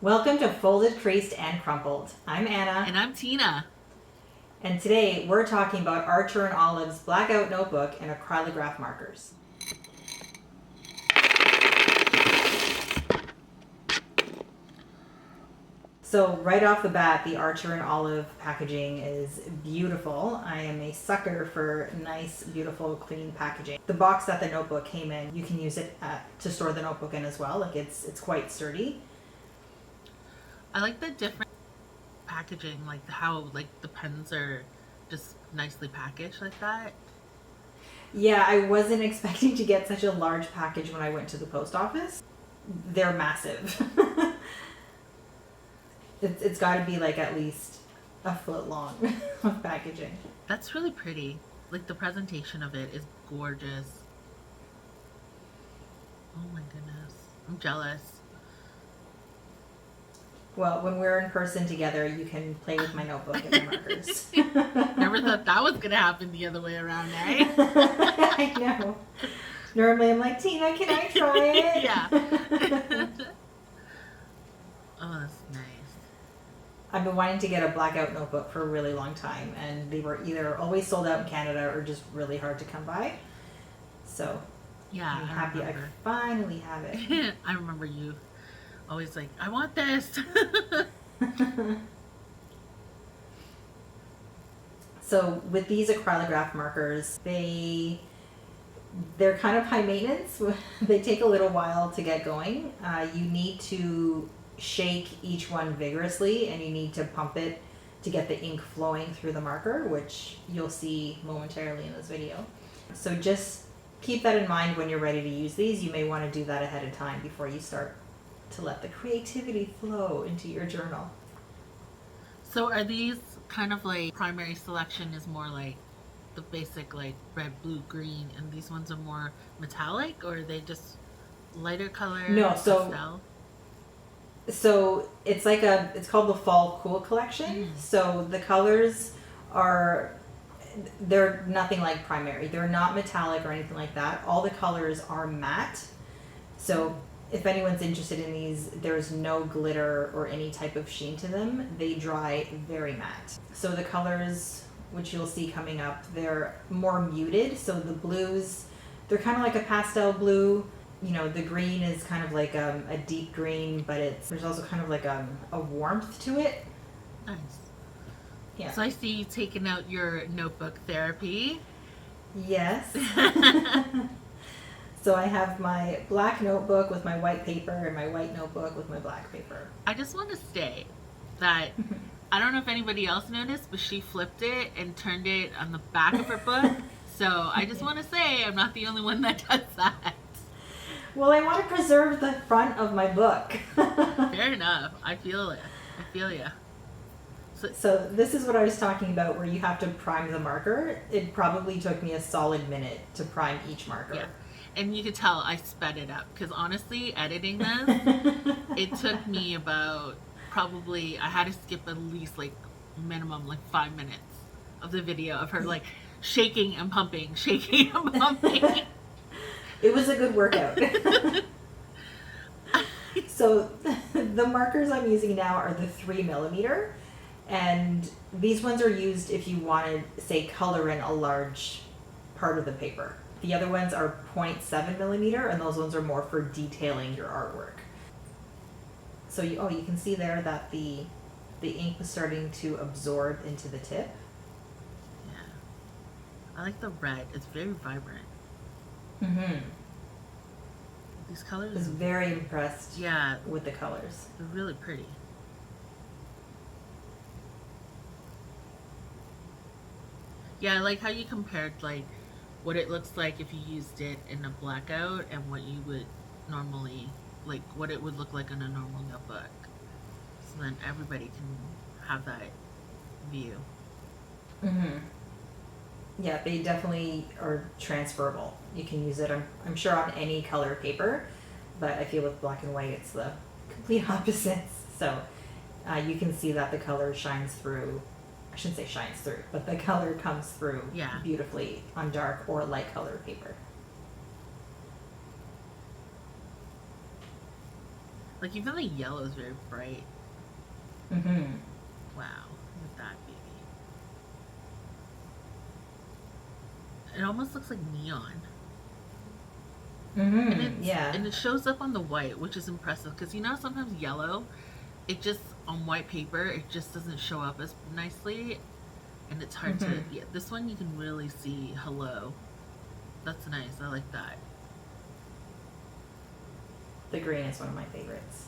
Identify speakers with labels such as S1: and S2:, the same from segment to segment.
S1: Welcome to Folded, Creased, and Crumpled. I'm Anna.
S2: And I'm Tina.
S1: And today we're talking about Archer and Olive's Blackout Notebook and Acrylograph Markers. So right off the bat, the Archer and Olive packaging is beautiful. I am a sucker for nice, beautiful, clean packaging. The box that the notebook came in, you can use it to store the notebook in as well. Like it's quite sturdy.
S2: I like the different packaging, like how the pens are just nicely packaged like that.
S1: Yeah, I wasn't expecting to get such a large package when I went to the post office. They're massive. It's got to be like at least a foot long of packaging.
S2: That's really pretty. Like the presentation of it is gorgeous. Oh my goodness. I'm jealous.
S1: Well, when we're in person together, you can play with my notebook and my markers.
S2: Never thought that was going to happen the other way around, eh?
S1: I know. Normally I'm like, Tina, can I try it?
S2: Yeah. Oh, that's nice.
S1: I've been wanting to get a Blackout notebook for a really long time, and they were either always sold out in Canada or just really hard to come by. So
S2: yeah,
S1: I'm happy I finally have it.
S2: I remember you always like, I want this.
S1: So with these acrylograph markers, they're kind of high maintenance. They take a little while to get going. You need to shake each one vigorously, and you need to pump it to get the ink flowing through the marker, which you'll see momentarily in this video. So just keep that in mind when you're ready to use these. You may want to do that ahead of time before you start to let the creativity flow into your journal.
S2: So are these kind of like primary selection is more like the basic like red, blue, green, and these ones are more metallic, or are they just lighter color?
S1: No, so it's like it's called the Fall Cool Collection. So the colors they're nothing like primary. They're not metallic or anything like that. All the colors are matte. So if anyone's interested in these, there's no glitter or any type of sheen to them. They dry very matte. So the colors, which you'll see coming up, they're more muted. So the blues, they're kind of like a pastel blue. You know, the green is kind of like a deep green, but there's also kind of like a warmth to it.
S2: Nice.
S1: Yeah.
S2: So I see you taking out your notebook therapy.
S1: Yes. So I have my black notebook with my white paper and my white notebook with my black paper.
S2: I just want to say that I don't know if anybody else noticed, but she flipped it and turned it on the back of her book. So I just want to say I'm not the only one that does that.
S1: Well, I want to preserve the front of my book.
S2: Fair enough. I feel it. I feel ya.
S1: So this is what I was talking about, where you have to prime the marker. It probably took me a solid minute to prime each marker.
S2: Yeah. And you could tell I sped it up, because honestly, editing this, it took me about probably, I had to skip at least like minimum like 5 minutes of the video of her like shaking and pumping, shaking and pumping.
S1: It was a good workout. So the markers I'm using now are the 3mm, and these ones are used if you want to, say, color in a large part of the paper. The other ones are 0.7mm, and those ones are more for detailing your artwork. So you can see there that the ink was starting to absorb into the tip.
S2: Yeah. I like the red. It's very vibrant.
S1: Mm-hmm.
S2: These colors.
S1: I was very impressed.
S2: Yeah.
S1: With the colors.
S2: They're really pretty. Yeah, I like how you compared like what it looks like if you used it in a blackout and what you would normally, like what it would look like in a normal notebook. So then everybody can have that view.
S1: Mm-hmm. Yeah, they definitely are transferable. You can use it, I'm sure, on any color paper, but I feel with black and white it's the complete opposites. So you can see that the color shines through. I shouldn't say shines through, but the color comes through beautifully on dark or light colored paper.
S2: Like even the yellow is very bright.
S1: Mm-hmm.
S2: Wow, look at that baby. It almost looks like neon.
S1: Mm-hmm.
S2: And
S1: Yeah.
S2: and it shows up on the white, which is impressive because sometimes yellow, it just on white paper it just doesn't show up as nicely, and it's hard to.
S1: Mm-hmm.
S2: Yeah, this one you can really see hello. That's nice. I like that.
S1: The green is one of my favorites.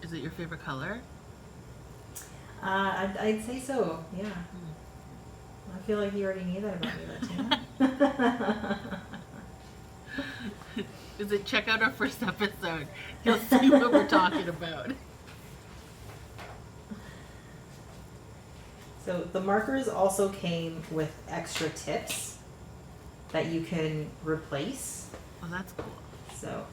S2: Is it your favorite color?
S1: I'd say so. Yeah. I feel like you already knew that about me, Tina.
S2: Is it check out our first episode? You'll see what we're talking about.
S1: So the markers also came with extra tips that you can replace.
S2: Oh, that's cool.
S1: So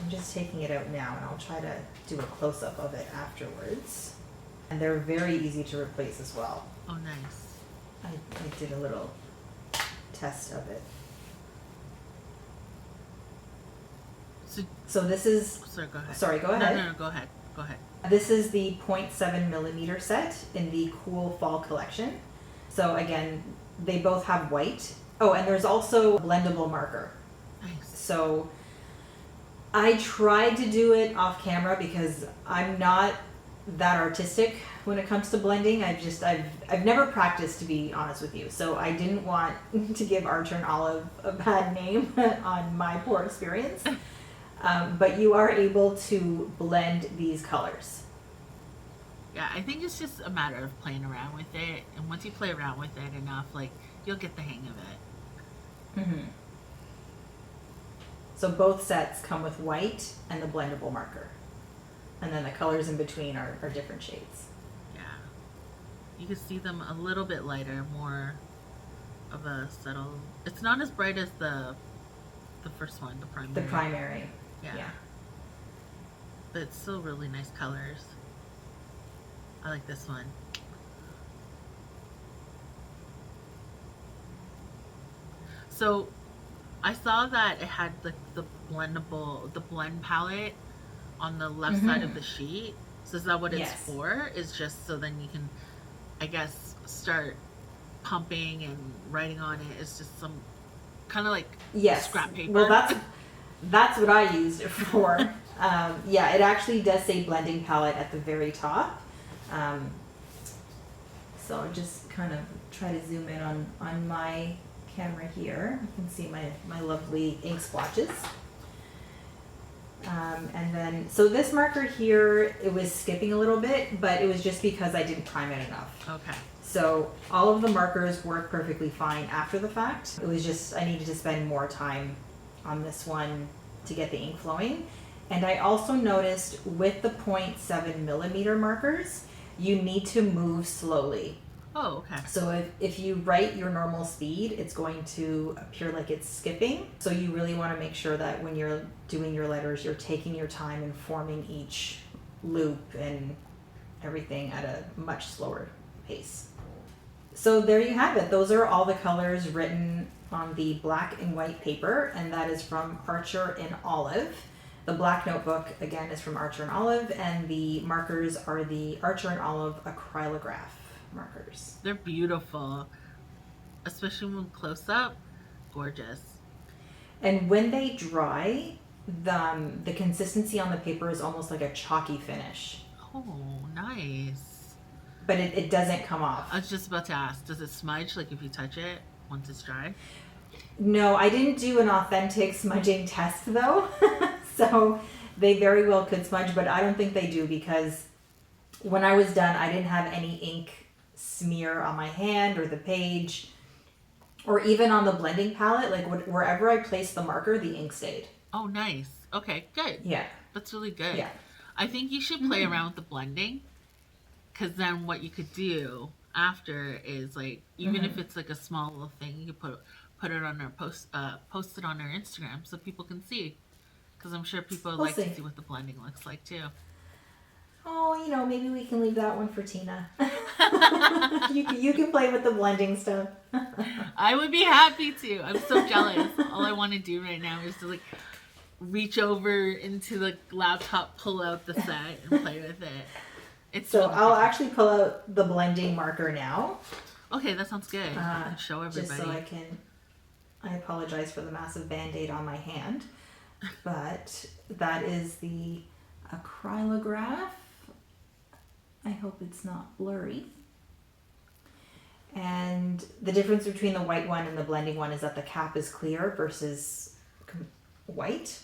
S1: I'm just taking it out now, and I'll try to do a close-up of it afterwards. And they're very easy to replace as well.
S2: Oh, nice.
S1: I did a little test of it. So this is...
S2: Sorry, go ahead.
S1: Sorry, go ahead.
S2: No, go ahead. Go ahead.
S1: This is the 0.7 millimeter set in the Cool Fall collection. So again, they both have white. Oh, and there's also a blendable marker.
S2: Nice.
S1: So I tried to do it off camera because I'm not that artistic when it comes to blending. I've never practiced, to be honest with you. So I didn't want to give Archer and Olive a bad name on my poor experience. But you are able to blend these colors.
S2: Yeah, I think it's just a matter of playing around with it. And once you play around with it enough, like, you'll get the hang of it.
S1: Mm-hmm. So both sets come with white and the blendable marker. And then the colors in between are different shades.
S2: Yeah. You can see them a little bit lighter, more of a subtle... It's not as bright as the first one, the primary.
S1: The primary.
S2: Yeah. But it's still really nice colors. I like this one. So I saw that it had the blend palette on the left side of the sheet. So is that what it's for? Is just so then you can, I guess, start pumping and writing on it. It's just some kind of like scrap paper.
S1: Well, that's what I used it for. Yeah, it actually does say blending palette at the very top. So I'll just kind of try to zoom in on my camera here. You can see my lovely ink splotches. And then, so this marker here, it was skipping a little bit, but it was just because I didn't prime it enough.
S2: Okay.
S1: So all of the markers work perfectly fine after the fact. It was just, I needed to spend more time on this one to get the ink flowing. And I also noticed with the 0.7 millimeter markers, you need to move slowly.
S2: Oh, okay.
S1: So if you write your normal speed, it's going to appear like it's skipping. So you really want to make sure that when you're doing your letters, you're taking your time and forming each loop and everything at a much slower pace. So there you have it. Those are all the colors written on the black and white paper, and that is from Archer and Olive. The black notebook, again, is from Archer and Olive, and the markers are the Archer and Olive Acrylograph Markers.
S2: They're beautiful, especially when close up. Gorgeous.
S1: And when they dry, the consistency on the paper is almost like a chalky finish.
S2: Oh, nice.
S1: But it doesn't come off.
S2: I was just about to ask, does it smudge like if you touch it once it's dry?
S1: No, I didn't do an authentic smudging test though. So they very well could smudge, but I don't think they do because when I was done, I didn't have any ink smear on my hand or the page or even on the blending palette. Like wherever I placed the marker, the ink stayed.
S2: Oh, nice. Okay, good.
S1: Yeah.
S2: That's really good.
S1: Yeah.
S2: I think you should play around with the blending, because then what you could do after is like, even if it's like a small little thing, you could put it on our post it on our Instagram so people can see. Because I'm sure people would like to see what the blending looks like too.
S1: Oh, maybe we can leave that one for Tina. you can play with the blending stuff.
S2: I would be happy to. I'm so jealous. All I want to do right now is to reach over into the laptop, pull out the set, and play with it. It's
S1: So
S2: really
S1: I'll
S2: pretty.
S1: actually pull out the blending marker now.
S2: Okay, that sounds good. Show everybody.
S1: Just so I apologize for the massive band-aid on my hand. But that is the Acrylograph. I hope it's not blurry. And the difference between the white one and the blending one is that the cap is clear versus white.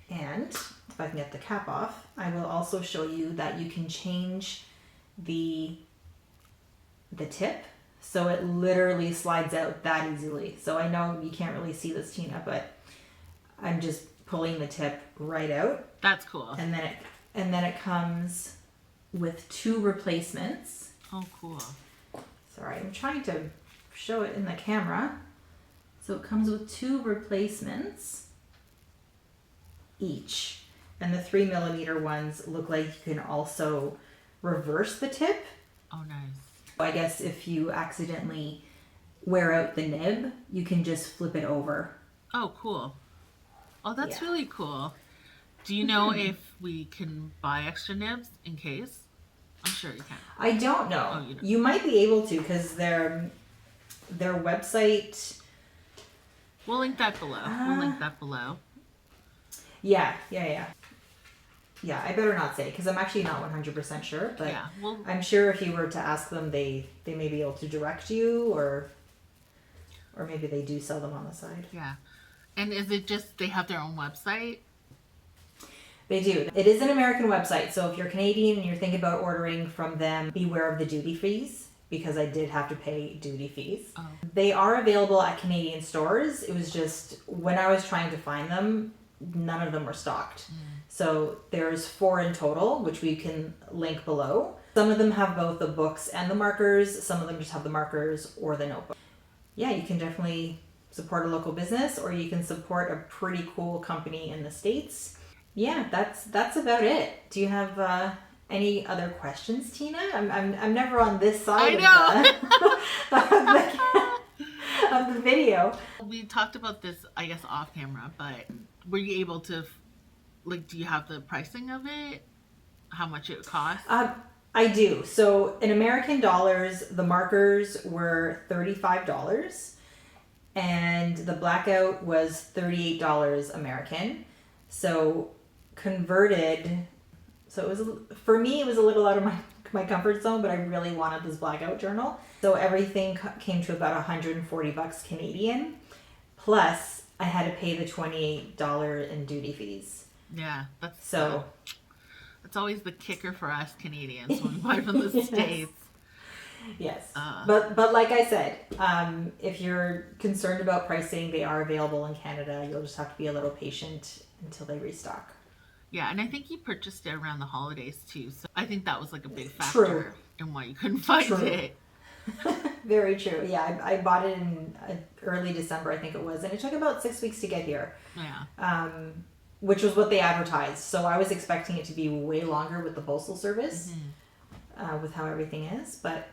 S1: And if I can get the cap off, I will also show you that you can change the tip. So it literally slides out that easily. So I know you can't really see this, Tina, but I'm just pulling the tip right out.
S2: That's cool.
S1: And then it comes with 2 replacements.
S2: Oh, cool.
S1: Sorry, I'm trying to show it in the camera. So it comes with 2 replacements each. And the 3mm ones look like you can also reverse the tip.
S2: Oh, nice.
S1: I guess if you accidentally wear out the nib, you can just flip it over.
S2: Oh, cool. Oh, that's
S1: Yeah.
S2: really cool. Do you know if we can buy extra nibs in case? I'm sure you can.
S1: I don't know.
S2: Oh, you don't.
S1: You might be able to because their website.
S2: We'll link that below.
S1: Yeah. Yeah, I better not say because I'm actually not 100% sure, but
S2: Yeah, well,
S1: I'm sure if you were to ask them, they may be able to direct you, or maybe they do sell them on the side.
S2: yeah. And is it just they have their own website?
S1: They do. It is an American website, so if you're Canadian and you're thinking about ordering from them, beware of the duty fees because I did have to pay duty fees.
S2: Oh.
S1: They are available at Canadian stores. It was just when I was trying to find them, none of them were stocked. So there's 4 in total, which we can link below. Some of them have both the books and the markers. Some of them just have the markers or the notebook. Yeah, you can definitely support a local business, or you can support a pretty cool company in the States. Yeah, that's about it. Do you have any other questions, Tina? I'm never on this side of the video.
S2: We talked about this, I guess, off camera, but were you able to, do you have the pricing of it? How much it costs?
S1: I do. So in American dollars, the markers were $35 and the Blackout was $38 American. So converted, so it was, for me, it was a little out of my comfort zone, but I really wanted this Blackout journal. So everything came to about $140 Canadian. Plus I had to pay the $28 in duty fees.
S2: Yeah, that's
S1: it's
S2: always the kicker for us Canadians when we buy from the
S1: Yes.
S2: States.
S1: Yes. But like I said, if you're concerned about pricing, they are available in Canada. You'll just have to be a little patient until they restock.
S2: Yeah, and I think you purchased it around the holidays too. So I think that was like a big factor in why you couldn't find it.
S1: Very true. Yeah, I bought it in early December, I think it was, and it took about 6 weeks to get here.
S2: Yeah.
S1: Which was what they advertised. So I was expecting it to be way longer with the postal service, with how everything is. But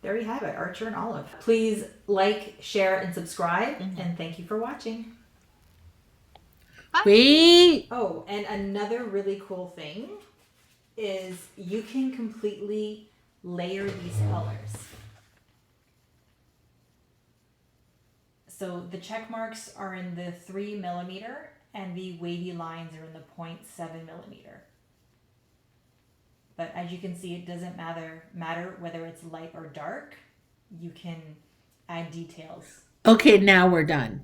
S1: there you have it, Archer and Olive. Please like, share, and subscribe, and thank you for watching.
S2: Bye.
S3: Wait.
S1: Oh, and another really cool thing is you can completely layer these colors. So the check marks are in the 3mm and the wavy lines are in the 0.7mm. But as you can see, it doesn't matter whether it's light or dark. You can add details.
S3: Okay, now we're done.